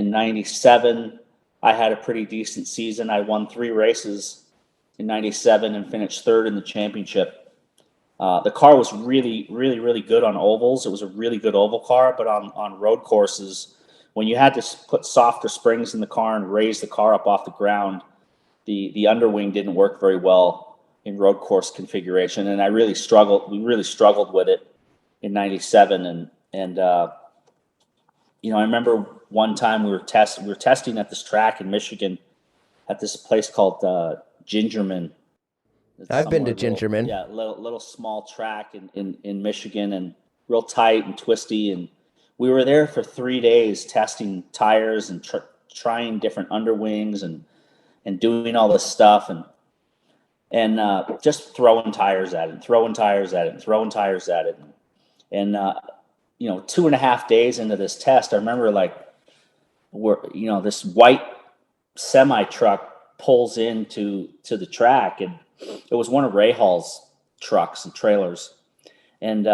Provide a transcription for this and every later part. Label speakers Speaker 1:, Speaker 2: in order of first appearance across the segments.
Speaker 1: in 97, I had a pretty decent season. I won 3 races in 97 and finished third in the championship. The car was really, really, really good on ovals. It was a really good oval car, but on road courses, when you had to put softer springs in the car and raise the car up off the ground, the underwing didn't work very well in road course configuration, and we really struggled with it in 97. And I remember one time we were testing at this track in Michigan at this place called Gingerman.
Speaker 2: I've been to Gingerman.
Speaker 1: Little small track in Michigan, and real tight and twisty. And we were there for 3 days testing tires and trying different underwings and doing all this stuff and just throwing tires at it. And 2.5 days into this test, I remember this white semi truck pulls into the track, and it was one of Ray Hall's trucks and trailers, and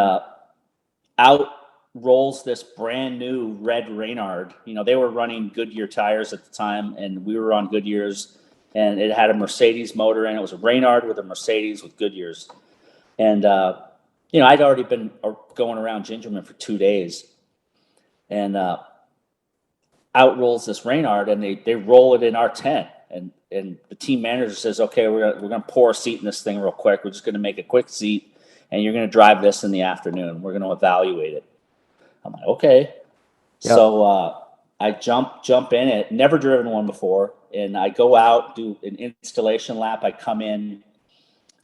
Speaker 1: out rolls this brand new red Reynard. They were running Goodyear tires at the time, and we were on Goodyears, and it had a Mercedes motor in it. It was a Reynard with a Mercedes with Goodyears, and I'd already been going around Gingerman for 2 days, and out rolls this Reynard, and they roll it in our tent, and the team manager says, "Okay, we're gonna pour a seat in this thing real quick. We're just gonna make a quick seat, and you're gonna drive this in the afternoon. We're gonna evaluate it." I'm like, "Okay." Yep. So I jump in it. Never driven one before, and I go out, do an installation lap. I come in.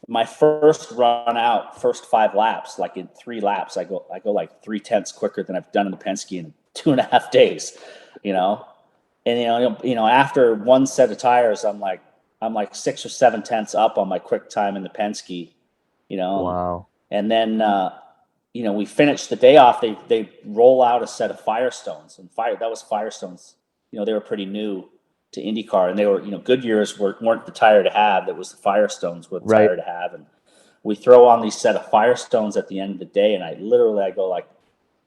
Speaker 1: My first run out, first 5 laps, like in 3 laps, I go like 0.3 quicker than I've done in the Penske in 2.5 days, And after one set of tires, I'm like 6 or 7 tenths up on my quick time in the Penske,
Speaker 2: Wow.
Speaker 1: And then we finished the day off. They roll out a set of Firestones, and that was Firestones. They were pretty new to IndyCar, and they were, Goodyears weren't the tire to have. That was the Firestones were the tire to have. And we throw on these set of Firestones at the end of the day, and I go like,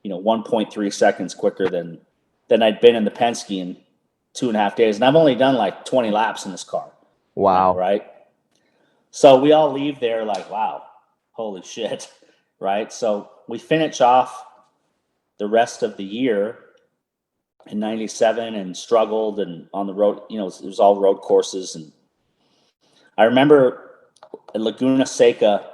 Speaker 1: 1.3 seconds quicker than I'd been in the Penske in 2.5 days. And I've only done like 20 laps in this car.
Speaker 2: Wow.
Speaker 1: Right. So we all leave there like, wow, holy shit. Right. So we finish off the rest of the year in 97 and struggled, and on the road, it was all road courses. And I remember at Laguna Seca,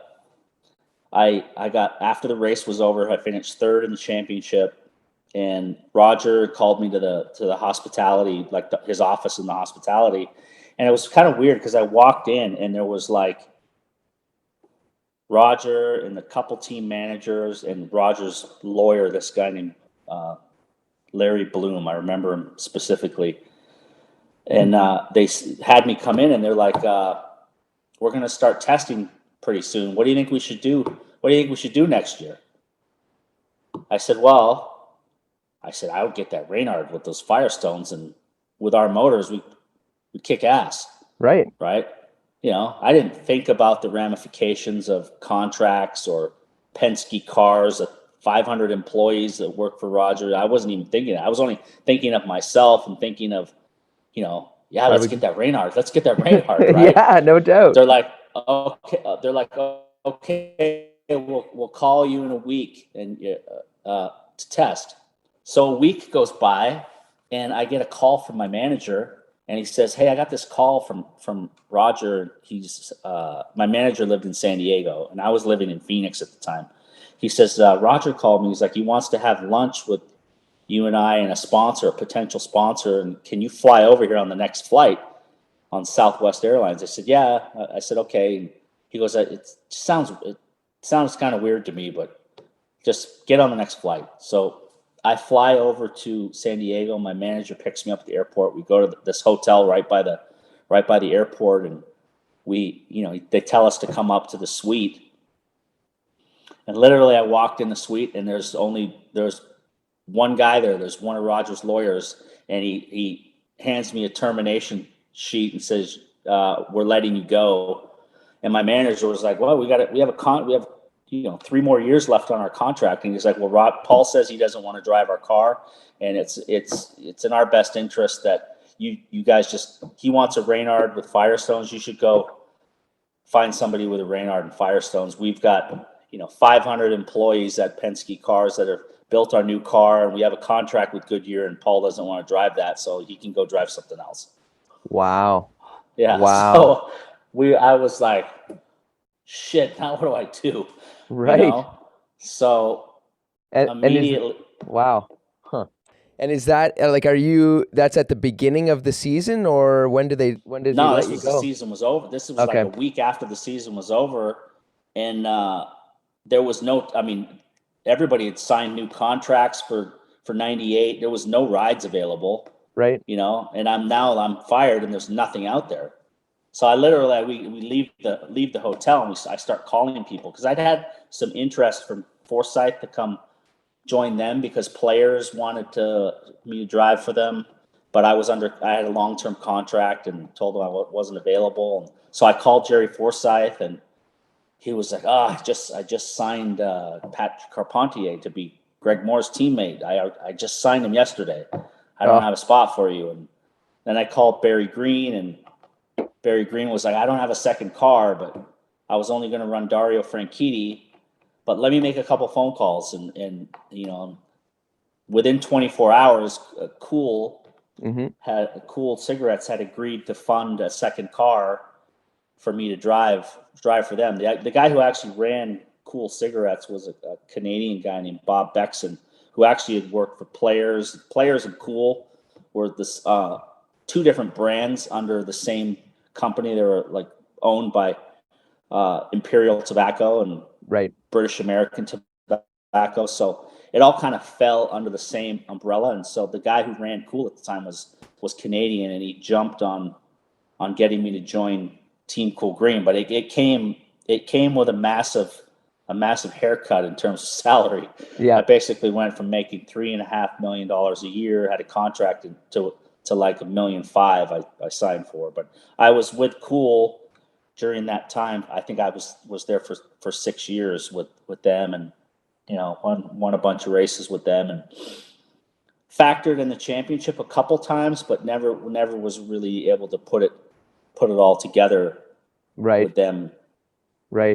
Speaker 1: I got, after the race was over, I finished third in the championship, and Roger called me to the hospitality, like his office in the hospitality. And it was kind of weird because I walked in and there was like Roger and a couple team managers and Roger's lawyer, this guy named Larry Bloom. I remember him specifically. And they had me come in, and they're like, we're going to start testing pretty soon. What do you think we should do? What do you think we should do next year? I said, I would get that Reynard with those Firestones, and with our motors, we kick ass.
Speaker 2: Right.
Speaker 1: Right. I didn't think about the ramifications of contracts or Penske cars, 500 employees that work for Roger. I wasn't even thinking. I was only thinking of myself and thinking of, let's get that Reynard. Let's get that Reynard, right?
Speaker 2: Yeah, no doubt.
Speaker 1: They're like, okay, we'll call you in a week and to test. So a week goes by, and I get a call from my manager. And he says, "Hey, I got this call from Roger. He's my manager lived in San Diego, and I was living in Phoenix at the time." He says, "Roger called me. He's like, he wants to have lunch with you and I and a potential sponsor. And can you fly over here on the next flight on Southwest Airlines?" I said, "Yeah." I said, "Okay." And he goes, "It sounds kind of weird to me, but just get on the next flight." So I fly over to San Diego. My manager picks me up at the airport. We go to this hotel right by the airport, and they tell us to come up to the suite. And literally, I walked in the suite, and there's one guy there. There's one of Roger's lawyers, and he hands me a termination sheet and says, "We're letting you go." And my manager was like, "Well, we have 3 more years left on our contract. And he's like, well, Paul says he doesn't want to drive our car, and it's in our best interest that you guys he wants a Reynard with Firestones. You should go find somebody with a Reynard and Firestones. We've got 500 employees at Penske Cars that have built our new car, and we have a contract with Goodyear, and Paul doesn't want to drive that, so he can go drive something else.
Speaker 2: Wow.
Speaker 1: Yeah.
Speaker 2: Wow.
Speaker 1: So I was like, shit, now what do I do?
Speaker 2: Right.
Speaker 1: So immediately.
Speaker 2: Wow. Huh. And is that that's at the beginning of the season, or when did he let you go?
Speaker 1: The season was over. This was like a week after the season was over. And there was everybody had signed new contracts for 98. There was no rides available.
Speaker 2: Right.
Speaker 1: And I'm fired and there's nothing out there. So I literally, we leave the hotel and I start calling people, because I'd had some interest from Forsyth to come join them because players wanted me to drive for them. But I had a long-term contract and told them I wasn't available. And so I called Jerry Forsyth, and he was like, I just signed Pat Carpentier to be Greg Moore's teammate. I just signed him yesterday. I don't have a spot for you. And then I called Barry Green, and Barry Green was like, I don't have a second car, but I was only going to run Dario Franchitti, but let me make a couple phone calls. And within 24 hours, Cool Cigarettes had agreed to fund a second car for me to drive for them. The guy who actually ran Cool Cigarettes was a Canadian guy named Bob Bexon, who actually had worked for Players. Players and Cool were this two different brands under the same company. They were like owned by Imperial Tobacco and British American Tobacco. So it all kind of fell under the same umbrella. And so the guy who ran Cool at the time was Canadian, and he jumped on getting me to join Team Cool Green. But it came with a massive haircut in terms of salary. Yeah. I basically went from making $3.5 million a year, had a contract to like $1.5 million I signed for. But I was with Cool during that time. I think I was there for 6 years with them, and won a bunch of races with them, and factored in the championship a couple times, but never was really able to put it all together with them